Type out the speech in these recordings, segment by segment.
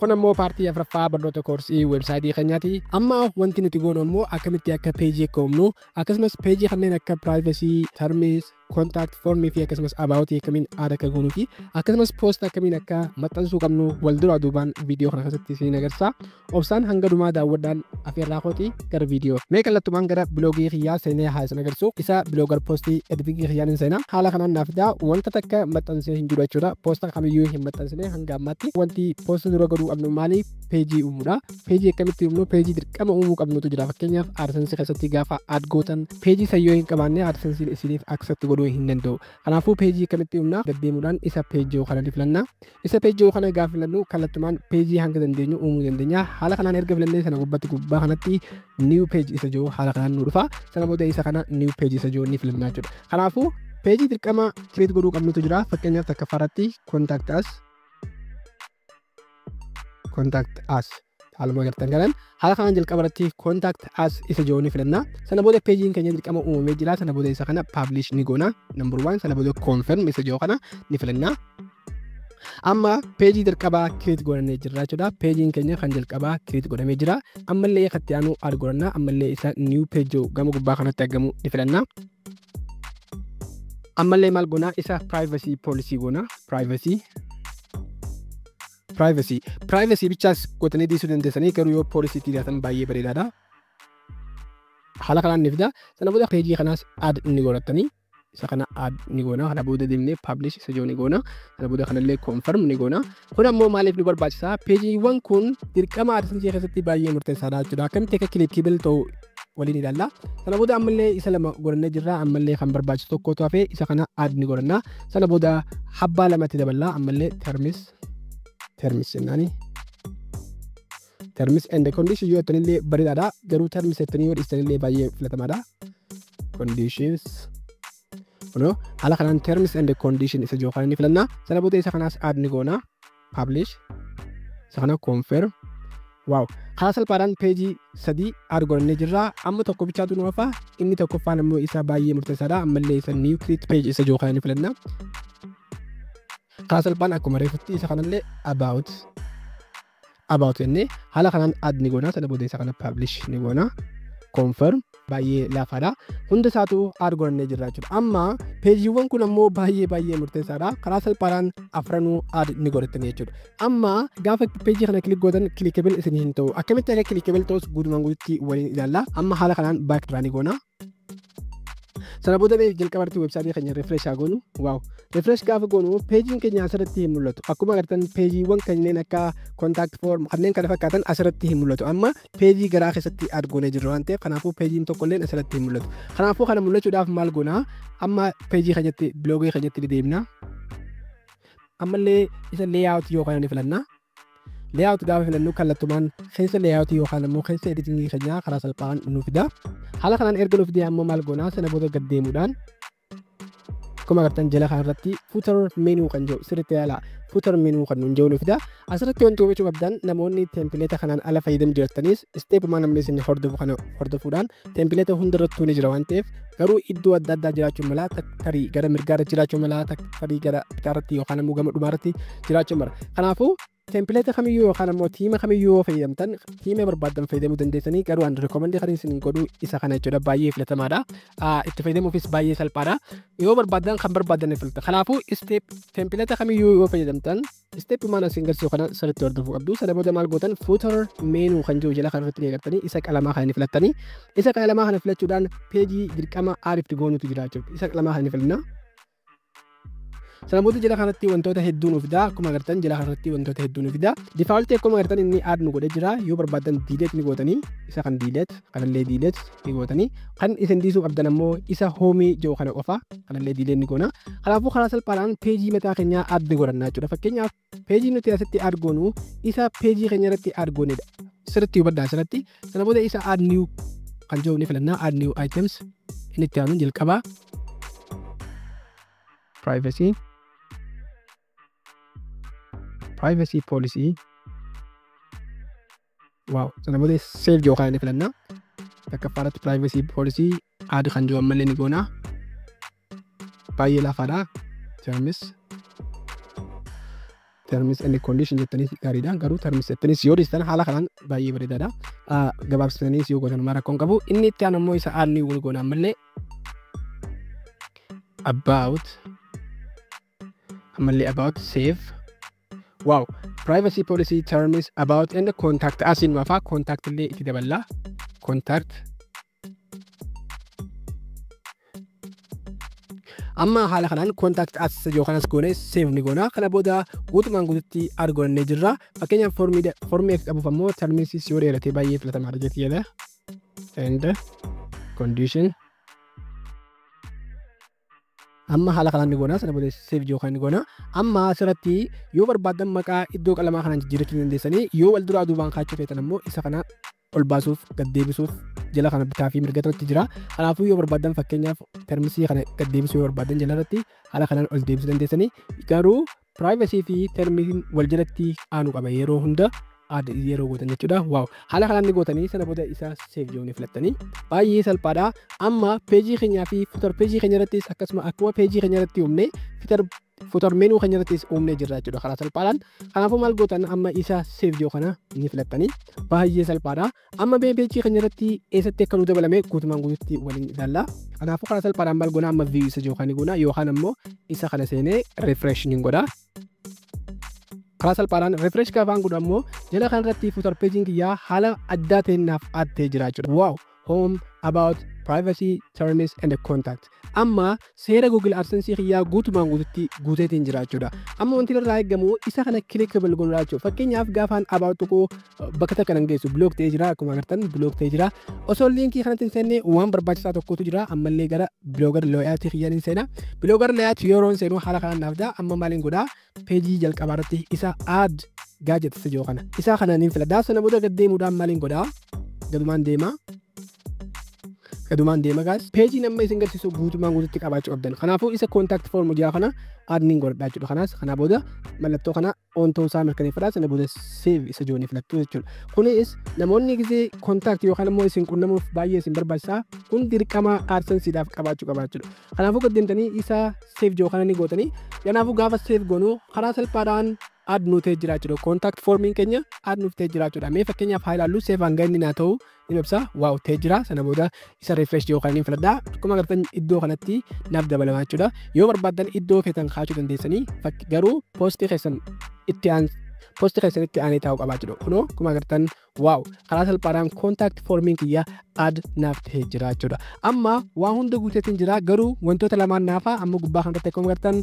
Kun ammoo paartii afraffaa barnoota koorsii weebsaayitii keenyaati. Amma wanti nuti goonu ammoo akkamitti akka peejii akka uumnu akkasumas peejii kanneen akka privacy, terms, contact form fi akkasumas about akkamiin add akka goonuu fi akkasumas post akkamiin akka maxxansuu qabnu wal duraa duubaan viidiyoo kana keessatti isin agarsiisa. Obsaan hanga dhumaa daawwadhaan afeerraa kooti gara viidiyoo. Mee kallattumaan gara biloogii kiyyaa seenee haa isin agarsiisu. Isa biloogar poostii editingii kiyyaan hin seenaa. Haala kanaan naaf fidaa wanta takka maxxansee hin jiru jechuudha. Poosta kamiyyuu hin maxxansine hanga ammaatti wanti poosta dura godhuu qabnu maali? Peejii uumuudha. Peejii akkamitti uumnu? Peejii dirqama uumuu qabnutu jira. Fakkeenyaaf AdSense keessatti gaafa add gootan peejii sayyoo hin qabaanne AdSense isiniif accept godhuu hin danda'u. Kanaafuu peejii akkamitti uumna? Deddeemuudhaan isa peejii kana ni filanna. Isa peejii kana gaafa filannu kallattumaan peejii hanga dandeenyu uumuu dandeenya. Haala kanaan erga filannee sana gubbaa kanatti new page isa jiru haala kanaan nu dhufa. Sana booda isa kana new page isa jiru ni filanna jechuudha. Kanaafuu peejii dirqama create godhuu qabnutu jira. Fakkeenyaaf takka faratti contact us haaluma agartan kanan haala kanaan jalqabarratti contact us isa jiru ni filanna. Sana booda peejiin keenya dirqama uumamee jira. Sana booda isa kana publish ni goona. Number 1 sana booda confirm isa jiru kana ni filanna. Amma peejii dirqabaa create godhannee jirra jechuudha. Peejiin keenya kan jalqabaa create godhamee jira. Ammallee akkatti aanu add godhanna. Ammallee isa new page gama gubbaa kanatti argamu ni filanna. Ammallee maal goona? Isa privacy policy goona. Privacy bichaas gootanii dhiisuu dandeessanii garuu yoo policy tiidhaatan baay'ee bareedaadha. Haala kanaan ni fida. Sana booda peejii kanaas add ni godhatanii isa kana add ni goona. Kana booda deemnee publish isa jiru ni goona. Sana booda kanallee confirm ni goona. Kun ammoo maaliif ni barbaachisa? Peejiiwwan kun dirqama AdSense keessatti baay'ee murteessaadha jechuudha. Akkamitti akka clickable ta'u waliin ilaalla. Sana booda ammallee isa lama godhannee jirra. Ammallee kan barbaachisu tokkotu hafee isa kana add ni godhanna. Sana booda habbaa lamatti daballaa. Ammallee terms and conditions yoo ta'anillee bareedaadha. Garuu terms jettanii yoo dhiisanillee baay'ee filatamaadha. Conditions haala kanaan terms and conditions isa jiru kana ni filanna. Sana booda isa kanaas add ni goona. Publish isa kana confirm. Wow, haala salphaadhaan peejii sadii add godhannee jirra. Amma tokko bichaatu nu hafa. Inni tokkoffaan ammoo isa baay'ee murteessaadha. Ammallee isa new create page isa jiru kana ni filanna. Haala salphaan akkuma reefutti isa kanallee about jennee haala kanaan add ni goona. Sana booda isa kana publish ni goona. Confirm baay'ee laafaadha. Hunda isaatu add godhannee jirra jechuudha. Amma peejiiwwan kun ammoo baay'ee murteessaadha. Karaa salphaadhaan afranuu add ni godhatanii jechuudha. Amma gaafa peejii kana click gootan clickable isin hin ta'u. Akkamitti akka clickable ta'us guutumaan guututti waliin ilaalla. Amma haala kanaan back ni goona. Sana booda jalqabarratti websaayitii keenya refresh haa goonu. Waaw, refresh gaafa goonu peejiin keenya asirratti hin mul'atu. Akkuma agartan peejiiwwan kanneen akka contact form kanneen kana fakkaatan asirratti hin mul'atu. Amma peejii garaa keessatti add goonee jirra waan ta'eef kanaafuu peejiin tokkolleen asirratti hin mul'atu. Kanaafuu kana mul'achuudhaaf maal goona? Amma peejii keenyatti biloogii keenyatti deemna. Ammallee isa layout yookaan ni filanna. Layout gaafa filannu kallattumaan keessa layout yookaan ammoo keessa editingii keenya karaa salphaan nu fida. Haala kanaan erga nu fidee ammoo maal goona? Sana booda gad deemuudhaan akkuma agartan jala kanarratti footer menu kan jiru sirriitti ilaala. Footer menu kan nu jiru nu fida. Asirratti wanti hubachuu qabdan namoonni tempileeta kanaan ala fayyadamu jirtanis steepumaan amma isin hordofuudhaan tempileeta hundarrattuu ni jira waan ta'eef garuu iddoo adda addaa jiraachuu mala tarii gara mirgaarra jiraachuu mala tarii gara bitaarratti yookaan ammoo gama dhumaarratti jiraachuu mala. Kanaafuu tempileeta kamiyyuu yookaan ammoo tiima kamiyyuu fayyadamtan tiima barbaadan fayyadamuu dandeessanii garuu an rekomandii kan isin godhu isa kana jechuudha. Baay'ee filatamaadha. Itti fayyadamuufis baay'ee salphaadha. Yoo barbaadan kan barbaadan filata. Kanaafuu tempileeta kamiyyuu yoo fayyadamtan steepumaan isin garsiisu kana sirriitti hordofuu qabdu. Sana booda maal gootan footer menu kan jiru jala kanarratti agartanii isa qalamaa kana filattanii isa qalamaa kana filachuudhaan peejii dirqama aariif goonutu jira jechuudha. Isa qalamaa kana filanna. Sana booda jala kanatti wantoota hedduu nu fida. Akkuma agartan jala kanatti wantoota hedduu nu fida. Default akkuma agartan inni add nu godhee jira. Yoo barbaadan delete ni gootanii isa kan delete kanallee delete ni gootanii kan isin dhiisuu qabdan ammoo isa home jiru kana qofa kanallee delete ni goona. Kanaafuu karaa salphaadhaan peejii mataa keenyaa add ni godhanna jechuudha. Fakkeenyaaf peejii nuti asitti add goonu isa peejii keenya irratti add goonedha. Sirriitti hubadhaa asirratti. Sana booda isa add new kan jiru ni filanna. Add new items inni itti aanu jalqabaa privacy policy. Wow, sana booda save yookaan ni filanna. Takkaffaaratti privacy policy add kan jiru ammallee ni goona. Baay'ee laafaadha. Terms terms and condition jettanii gaariidha garuu terms jettanii yoo dhiistan haala kanaan baay'ee bareedaadha gabaabsitanii yoo gootan mara kon qabu inni itti aanu immoo isa aadni wal goonaan malee about save wow privacy policy terms about and contact us in wafa contact illee itti daballa contact amma haala kanaan contact us yoo kanas goone save ni goona kana booda guutumaan guututti argannee jirra fakkeenyaaf formii qabuuf ammoo terms yoo dheerate baay'ee filatamaa argate jedha and condition amma haala kanaan ni goona sana booda save yoo kan ni goona amma asirratti yoo barbaadan maqaa iddoo qalamaa kanaan jijjiirachuu dandeessanii yoo wal duraa duubaan kaachuu feetan ammoo isa kana ol baasuuf gad deebisuuf jala kana bitaa fi mirga irratti jira kanaafuu yoo barbaadan fakkeenyaaf termisii kana gad deebisuu yoo barbaadan jala irratti haala kanaan ol deebisuu dandeessanii garuu privacy fi termisiin wal jalatti aanu qaba yeroo hunda yeroo gootan jechuudha waaw haala kanaan ni gootanii sana booda isa save yoo ni filattanii baay'ee salphaadha amma peejii keenyaa fi footar peejii keenya irrattis akkasuma akkuma peejii keenya irratti uumne footar meenuu keenya irrattis uumne jirra jechuudha karaa salphaadhaan kanaafuu maal gootan amma isa save yoo kana ni filattanii baay'ee salphaadha amma peejii keenya irratti eessatti akka nu dabalame guutumaan guututti waliin ilaalla kanaafuu karaa salphaadhaan maal goona amma view isa yoo kan goona yookaan ammoo isa kana seenee refresh ni godha karaa salphaadhaan refresh gaafaan godhu ammoo jala kanarratti footar peejiin kiyyaa haala addaa ta'een naaf addee jira jechuudha wow home about privacy terms and contact amma seera Google AdSense kiyyaa guutumaan guututti guuteetiin jira jechuudha amma wanti irraa eegamu isa kana clickable godhuu jechuudha fakkeenyaaf gaafaan about tokko bakka takka nan geessu block ta'ee jira akkuma agartan block ta'ee jira osoo linkii kanatti hin seenne waan barbaachisaa tokkotu jira ammallee gara blogger layout kiyyaan hin seena blogger layout yeroo hin seenu haala kanaan naafda amma maaliin godhaa peejii jalqabaa irratti isa add gadgets yoo kana isa kana niin filadhaa sana booda gad deemuudhaan maaliin godhaa gadumaan deema guys peejii nama isin garsiisu guutumaan guututti qabaachuu qabdan kanaafuu isa contact form hojii kana admin godhadhaa jechuudha kanaas kana booda mallattoo kana on ta'uu isaa mirkaneeffadhaa sana booda save isa joonii filattu jechuudha kunis namoonni gisee contact yookaan immoo isin qunnamuuf baay'ee isin barbaachisaa kun dirqama AdSenseedhaaf qabaachuu qabaachuudha kanaafuu gad deemtanii isa save yoo kana ni gootanii kanaafuu gaafa save goonuu karaa salphaadhaan add nuutee jira jechuudha contact formiin keenya add nuutee jira jechuudha mee fakkeenyaaf haa ilaallu save hanga inni naa ta'u ni ibsa waaw ta'ee jira sana booda isa refresh yoo kan filadhaa akkuma agartan iddoo kanatti naaf dabalamaa jechuudha yoo barbaadan iddoo feetan kaachuu dandeessanii garuu poostii keessan itti aanee taa'uu qabaa jechuudha kunoo akkuma agartan waaw karaa salphaadhaan contact formiin kiyya add naaf ta'ee jira jechuudha amma waa hunda guuteetiin jira garuu wantoota lamaan naafa amma gubbaa kanatti akkuma agartan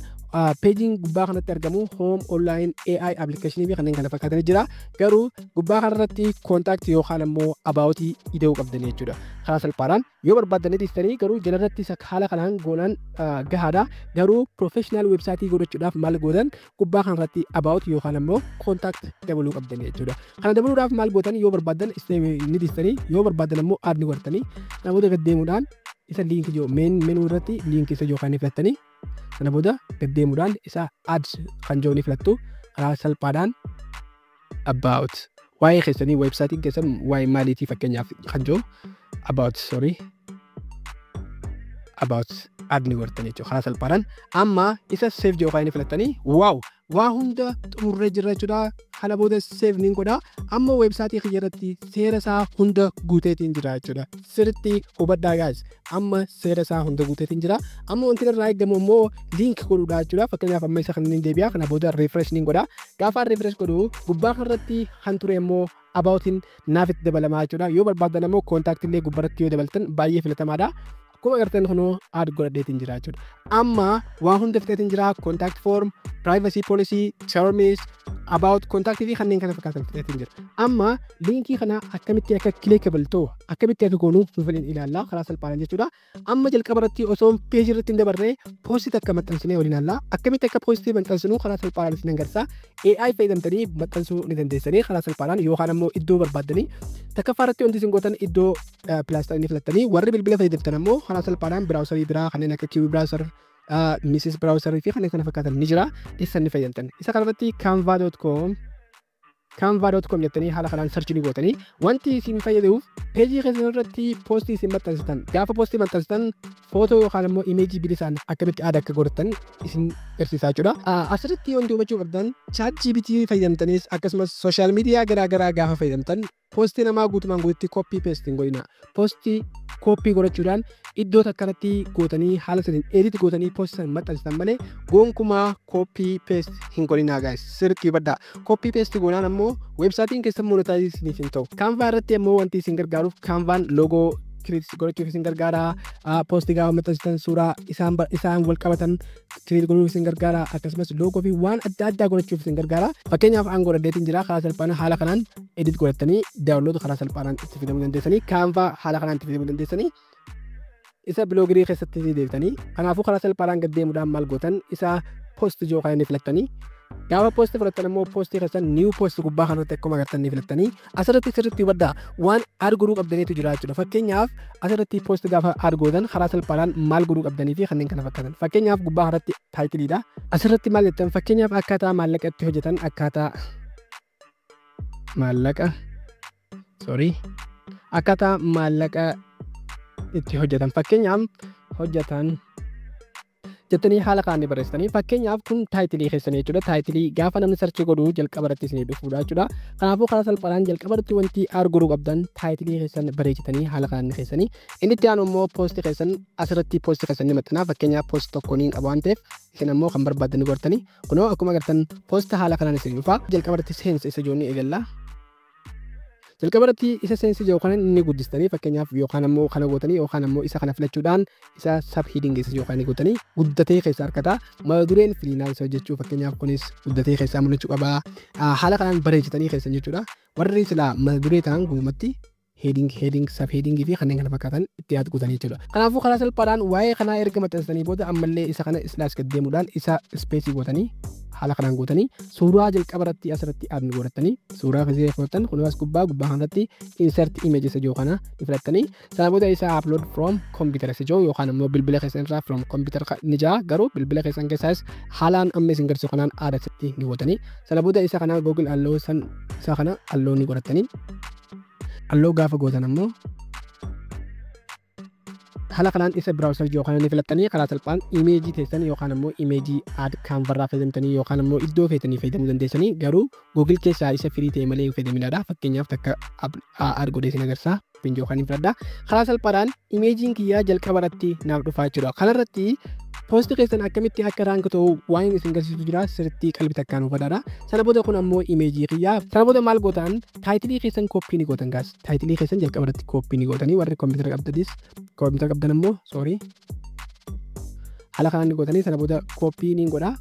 peejiin gubbaa kanatti argamu home online AI application fi kanneen kana fakkaatanii jira garuu gubbaa kanarratti contact yookaan ammoo about ida'uu qabdanii jechuudha karaa salphaadhaan yoo barbaadanii dhiistanii garuu jalarratti haala kanaan goonaan gahaadha garuu professional website godhachuudhaaf maal gootan gubbaa kanarratti about yookaan ammoo contact dabaluu qabdanii jechuudha kana dabaluudhaaf maal gootan yoo barbaadan ni dhiistanii yoo barbaadan ammoo add ni godhatanii namoota gad deemuudhaan isa linkii yoo meenuu irratti linkii isa yookaan filattanii sana booda gad deemuudhaan isa add kan joo ni filattu karaa salphaadhaan about waa'ee keessanii website keessan waa'ee maaliitii fakkeenyaaf kan joo about add ni godhatanii jechuudha karaa salphaadhaan amma isa save joo kan filattanii waaw waa hunda xumurree jirra jechuudha haala booda save ni godha amma website kiyya irratti seera isaa hunda guuteetiin jira jechuudha sirriitti hubadhaa guys amma seera isaa hunda guuteetiin jira amma wanti irraa eegamu immoo link godhuudha jechuudha fakkeenyaaf amma isa kanneen deebi'a kana booda refresh ni godha gaafa refresh godhu gubbaa kanarratti kan ture immoo aboutiin naafitti dabalamaa jechuudha yoo barbaadan immoo contact illee gubbaratti yoo dabaltan baay'ee filatamaadha akkuma agartan kunoo add godhadheetiin jira jechuudha amma waa hunda fixeetiin jira contact form privacy policy terms about contact fi kanneen kana fakkaatan fixeetiin jira amma linkii kana akkamitti akka clickable ta'u akkamitti akka goonuu nuuf ilaalla karaa salphaadhaan jechuudha amma jalqaba irratti osoo peejii irratti hin dabarree poostii akka maxxansinee waliin ilaalla akkamitti akka poostii maxxansinu karaa salphaadhaan isin agarsiisa AI fayyadamtanii maxxansuu ni dandeessanii karaa salphaadhaan yookaan ammoo iddoo barbaadanii takkaffaa irratti wanti isin gootan iddoo pilaastaa ni filattanii warri bilbila fayyadamtan ammoo karaa salphaadhaan biraawusarii biraa kanneen akka kiwi biraawusar Mrs. Browser fi kanneen kana fakkaatan ni jira dhiisanii fayyadamtan isa kanarratti canva.com canva.com jettanii haala kanaan search ni gootanii wanti isin fayyaduuf peejii keessan irratti poostii isin maxxansitan gaafa poostii maxxansitan footoo yookaan immoo imeejii bilisaan akkamitti aada akka godhatan isin barsiisaa jechuudha. Asirratti wanti hubachuu qabdan ChatGPT fayyadamtanis akkasumas sooshaal miidiyaa garaagaraa gaafa fayyadamtan poostii namaa guutumaan guututti copy paste hin godhina. Poostii copy godhachuudhaan iddoo takkanatti gootanii haala saniin edit gootanii poostii san maxxansitan malee gonkumaa copy paste hin godhina guys. Sirriitti hubadhaa. Copy paste goonaan ammoo websaayitiin keessan monetizing hin ta'u. Canva irratti ammoo wanti isin gargaaruuf Canvaan loogoo create gochuuf isin gargaara. Poostii gaafa maxxansitan suuraa isaan wal qabatan create gochuuf isin gargaara. Akkasumas loogoo fi waan adda addaa gochuuf isin gargaara. Fakkeenyaaf aan godhadheetiin jira karaa salphaan haala kanaan edit godhatanii download karaa salphaan itti fayyadamuu dandeessanii Canva haala kanaan itti fayyadamuu dandeessanii isa bloggerii keessatti deebitanii kanaafuu karaa salphaan gad deemuudhaan maal gootan isa post joo kan inni filattanii gaafa post filattan immoo poostii keessan new post gubbaa kanatti akkuma agartan ni filattanii asirratti sirriitti hubadhaa waan add godhuu qabdaniitu jira jechuudha. Fakkeenyaaf asirratti post gaafa add gootan karaa salphaan maal godhuu qabdanii fi kanneen kana fakkaatan. Fakkeenyaaf gubbaa kanatti taayitiliidha. Asirratti maal jettan fakkeenyaaf akkaataa maallaqa itti hojjetan akkaataa maallaqa itti hojjetan fakkeenyaaf hojjetan jettanii haala kanaan barreessitanii fakkeenyaaf kun taayitilii keessanii jechuudha. Taayitilii gaafa namni sarchi godhu jalqaba irratti isin dhufuudha jechuudha. Kanaafuu karaa salphaan jalqaba irratti wanti add godhuu qabdan taayitilii keessan bareechitanii haala kanaan keessanii inni itti aanu immoo poostii keessan asirratti poostii keessan ni maxxanaa. Fakkeenyaaf poostii tokko ni qaba waan ta'eef isin ammoo kan barbaadan godhatanii kunoo akkuma agartan poostii haala kanaan isin dhufa jalqaba irratti seensa isa joonni eegalla. Jalqaba irratti isa seensi jiru kana inni guddistanii fakkeenyaaf yookaan ammoo kana gootanii yookaan ammoo isa kana filachuudhaan isa sub heading isa yookaan inni gootanii guddatee keessa harkata mata dureen freelancer jechuu fakkeenyaaf kunis guddatee keessa mul'achuu qaba. Haala kanaan bareechitanii keessan jechuudha. Warri silaa mata duree ta'an gumatti heading sub heading fi kanneen kana fakkaatan itti yaad gootanii jechuudha. Kanaafuu karaa salphaadhaan waa'ee kanaa erga maxxansanii booda ammallee isa kana slash gad deemuudhaan isa space gootanii haala kanaan gootanii suuraa jalqaba irratti asirratti add godhatanii suuraa fiisee fudhatan kunuunsa gubbaa kanatti insert image isa joo kana filattanii sana booda isa upload from computer isa joo yookaan immoo bilbila keessan irraa from computer ni jaa garuu bilbila keessan keessaas haalaan amma isin garsiisu kanaan aadatti ni gootanii sana booda isa kana google alloo isa kana alloo ni godhatanii alloo gaafa gootan ammoo haala kanaan isa browser yookaan ni filattanii karaa salphaan imeejii teessan yookaan ammoo imeejii add Canva irraa fayyadamtanii yookaan ammoo iddoo feetanii fayyadamuu dandeessanii garuu Google keessaa isa firii ta'e malee fayyadaminaadha. Fakkeenyaaf takka add godhee isin agarsiisa pinjoo yookaan ni filadha. Karaa salphaadhaan imeejiin kiyyaa jalqaba irratti naaf dhufaa jechuudha. Kanarratti poostii keessan akkamitti akka raank ta'u waan isin garsiisu jira sirriitti qalbii takkaan hubadhaadha. Sana booda kun ammoo imeejii kiyyaa sana booda maal gootan taayitilii keessan kooppii ni gootan gaas taayitilii keessan jalqaba irratti kooppii ni gootanii warri kompiitara qabdan ammoo haala kanaan ni gootanii sana booda kooppii ni godha.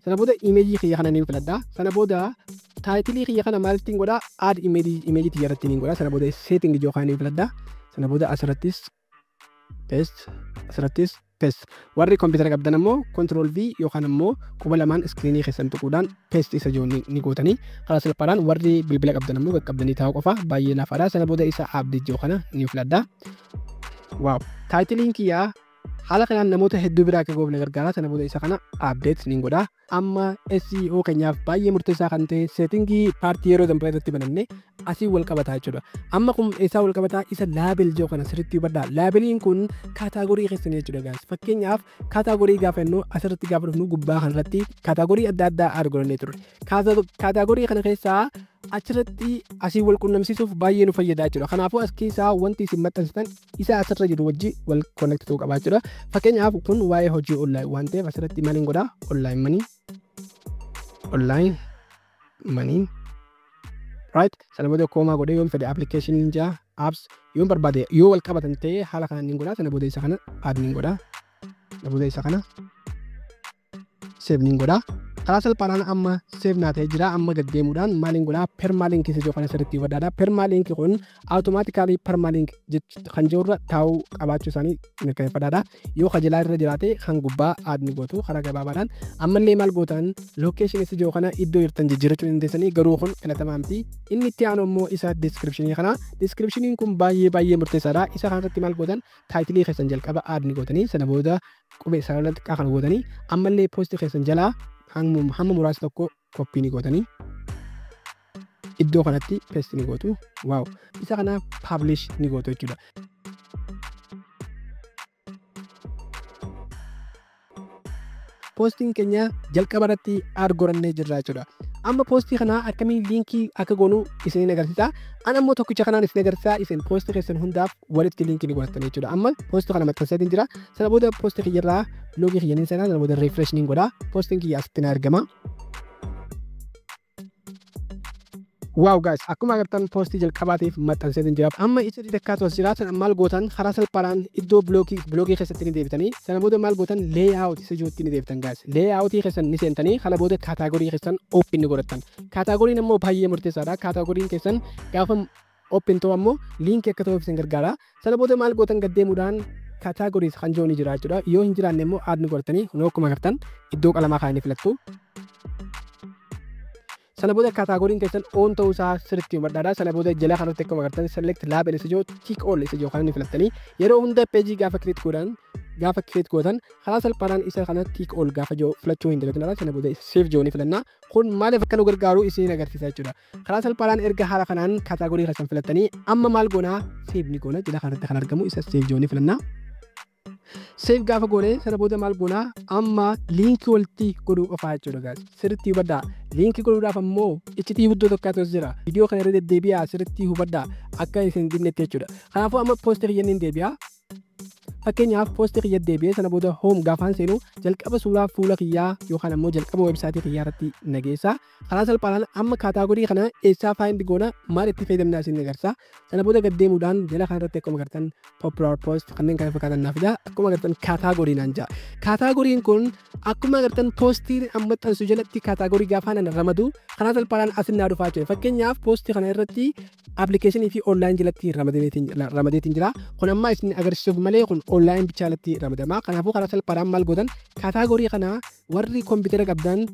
Sana booda imeejii kiyya kana ni filadha. Sana booda taayitilii kiyya kana maalitti ni godha add imeejii kiyya irratti ni godha. Sana booda setting yookaan ni filadha. Sana booda asirrattis paste warri kompiitara qabdan ammoo control V yookaan ammoo quba lamaan iskiriinii keessan tuquudhaan paste isa joo ni gootanii karaa salphaadhaan warri bilbila qabdan ammoo qaqqabdanii taa'uu qofa baay'ee laafaadha. Sana booda isa update joo kana ni filadha. Waaw taayitiliin kiyyaa haala kanaan namoota hedduu biraa akka goofne gargaara. Sana booda isa kana update ni godha. Amma SEO keenyaaf baay'ee murteessaa kan ta'e settingii paartii yeroo dambaa irratti bananne asii wal qabataa jechuudha. Amma kun isaa wal qabataa isa laabel joo kana sirriitti hubadhaa. Laabeliin kun kaataagorii keessanii jechuudha gaas. Fakkeenyaaf kaataagorii gaafa jennu asirratti gaafa dhufnu gubbaa kanarratti kaataagorii adda addaa add godhannee turre. Kaataagorii kana keessaa achirratti asii wal qunnamsiisuuf baay'ee nu fayyada jechuudha. Kanaafuu as keessaa wanti isin maxxansitan isa asirra jiru wajji wal connect ta'uu qaba jechuudha. Fakkeenyaaf kun waa'ee hojii online waan ta'eef asirratti maaliin godha online money right. Sana booda koomaa godhee yoon fedhe application ninja apps yoon barbaade yoo wal qabatan ta'e haala kanaan ni godha. Sana booda isa kana add ni godha. Sana booda isa kana save ni godha. Karaa salphaadhaan amma save naa ta'ee jira. Amma gad deemuudhaan maaliin godhaa permalink isa joo kana sirriitti hubadhaadha. Permalink kun automatically permalink kan jirurra taa'uu qabaachuu isaanii mirkaneeffadhaadha. Yoo kajalaa irra jiraate kan gubbaa add ni gootu karaa gabaabaadhaan. Ammallee maal gootan location isa joo kana iddoo jirtan jijjiirachuu dandeessanii garuu kun filatamaa miti. Inni itti aanu immoo isa descriptionii kana. Descriptioniin kun baay'ee murteessaadha. Isa kanarratti maal gootan taayitilii keessan jalqaba add ni gootanii sana booda qubee isaa irratti kan gootanii ammallee poostii keessan jalaa hamma muraasa tokko koppii ni gootanii iddoo kanatti paste ni gootu. Waaw isa kana publish ni gootu jechuudha. Postiin keenya jalqaba irratti argorannee jirra jechuudha. Amma postii kana akkamiin liinkii akka goonu isin agarsiisa. Ana ammoo tokkicha kanaan isin agarsiisa. Isin postii keessan hundaaf walitti liinkii ni godhattan jechuudha. Amma postii kana maxxanseetiin jira. Sana booda postii kiyyarraa loogii kiyyaniin sana booda refresh ni godha. Postiin kiyya asitti na argama. Wow guys, akkuma agartan postii jalqabaatiif maxxanseetiin jira. Amma isa didakkaatu as jira. Sana maal gootan karaa salphaadhaan iddoo bloogii keessatti ni deebitanii. Sana booda maal gootan layout isa jootti ni deebitan guys. Layoutii keessan ni seentanii kana booda kaataagorii keessan open ni godhatan. Kaataagoriin ammoo baay'ee murteessaadha. Kaataagoriin keessan gaafa open ta'u ammoo liinkii akka ta'uuf isin gargaara. Sana booda maal gootan gaddeemuudhaan kaataagoriis kan jooni jira jechuudha. Yoo hin jiraanne ammoo add ni godhatanii akkuma agartan iddoo qalamaa kaa'anii filattu. Sana booda kaataagoriin keessan on ta'uu isaa sirriitti hubadhaadha. Sana booda jala kanatti akkuma agartan select label isa jiru tick all isa jiru kan inni filattanii yeroo hunda peejii gaafa create gootan karaa salphaadhaan isa kana tick all gaafa jiru filachuu hin dagatinaa. Sana booda save jooni filannaa kun maaliif akka nu gargaaru isin agarsiisa jechuudha. Karaa salphaadhaan erga haala kanaan kaataagorii keessan filattanii amma maal goonaa save ni goona jala kanatti kan argamu isa save jooni filannaa. Save gaafa goone sana booda maal goonaa amma liinkii walitti godhuu qofaa jechuudha guys. Sirriitti hubadhaa. Liinkii godhuudhaaf ammoo iccitii guddoo tokkotu jira. Viidiyoo kana irra deddeebi'aa sirriitti hubadhaa akka isin dinnetti jechuudha. Kanaafuu amma poostii kiyyan hin deebi'aa. Fakkeenyaaf poostii kiyya deebi'ee sana booda home gaafaan seenu jalqaba suuraa fuula kiyyaa yookaan ammoo jalqaba websaayitii kiyyaa irratti nageessa. Karaa salphaadhaan amma kaataagorii kana eessaa find goona maal itti fayyadamnaa isin agarsiisa. Sana booda gaddeemuudhaan jala kana irratti akkuma agartan popular post kanneen kana fakkaatan naaf jira. Akkuma agartan kaataagoriinaan jira. Kaataagoriin kun akkuma agartan poostiin amma maxxansu jalatti kaataagorii gaafaan ramadu karaa salphaadhaan asinnaa dhufaa jira. Fakkeenyaaf poostii kana irratti applicationii fi online jalatti ramadeetiin jira. Kun amma isin agarsiisuuf malee kun online bichaalatti ramadama. Kanaafuu karaa salphaadhaan maal gootan kaataagorii kana warri kompiitara qabdan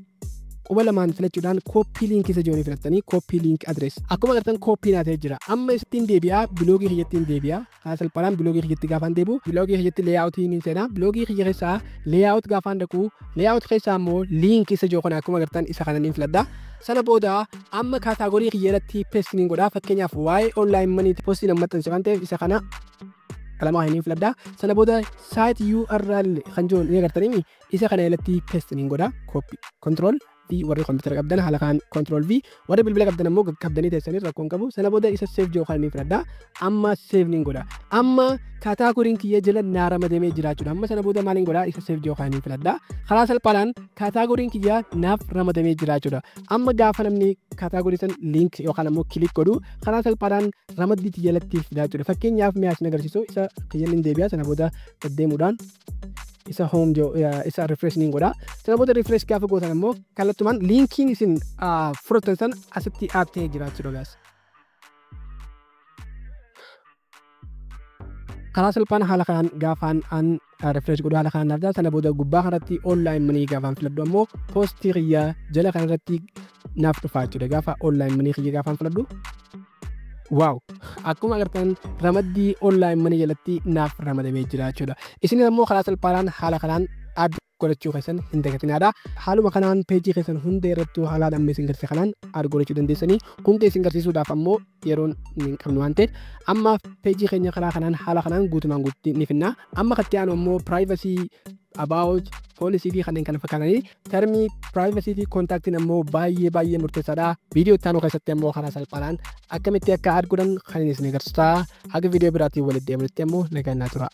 quba lamaan filachuudhaan copy link isa jooni filattanii copy link address akkuma agartan copy naatee jira. Amma isittiin deebi'aa biloogii kiyyattiin deebi'aa. Karaa salphaadhaan biloogii kiyyatti gaafaan deebi'u biloogii kiyyatti layoutii ni seenaa. Biloogii kiyya keessaa layout gaafaan dhaqu layout keessaa immoo link isa joo kana akkuma agartan isa kana ni filadha. Sana booda amma kaataagorii kiyyatti paste ni godha. Fakkeenyaaf waa'ee online money postii nama maxxanse waan ta'eef isa kana kalamaa hin filadha. Sana booda site URL kan jiru ni agartanii isa kana irratti paste ni godha. Copy control V warri kompiitara qabdan haala kan control V warri bilbila qabdan ammoo qabdanii teessanii rakkoon qabu. Sana booda isa save jiru kan ni filadha. Amma save ni godha. Amma kaataagoriin kiyya jala naa ramadamee jiraachuudha. Amma sana booda maal ni godha isa save jiru kan ni filadha. Karaa salphaadhaan kaataagoriin kiyya naaf ramadamee jiraachuudha. Amma gaafa namni kaataagorii san link yookaan ammoo click godhu karaa salphaadhaan ramaddiitti jalatti fidaachuudha. Fakkeenyaaf mi'a isin agarsiisu isa kiyyan hin deebi'a. Sana booda gaddeemuudhaan isa home isa refresh ni godha. Sana booda refresh gaafa gootan ammoo kallattumaan linkiin isin fudhatan san asitti aatee jiraachuudha guys. Karaa salphaan haala kanaan gaafaan an refresh godhu haala kanaan argaa. Sana booda gubbaa kanatti online money gaafaan filadhu ammoo postii kiyya jala kanarratti naaf dhufaa jechuudha. Gaafa online money kiyya gaafaan filadhu wow akkuma agartan ramaddii online money jalatti naaf ramadamee jira jechuudha. Isin ammoo karaa salphaadhaan haala kanaan add godhachuu keessan hin dagatinaadha. Haaluma kanaan peejii keessan hunda irrattuu haalaan amma isin garsiise kanaan add godhachuu dandeessanii hunda isin garsiisuudhaaf ammoo yeroon hin qabnu waan ta'eef amma peejii keenya karaa kanaan haala kanaan guutumaan guutti ni finna. Amma katti aanu ammoo privacy about policy fi kanneen kana fakkaatanii termii privacy fi contactiin ammoo baay'ee murteessaadha. Viidiyoo itti aanu keessatti ammoo karaa salphaadhaan akkamitti akka add godhan kan isin agarsiisa. Haga viidiyoo biraatiin walitti deebinutti ammoo nagaan naa tura.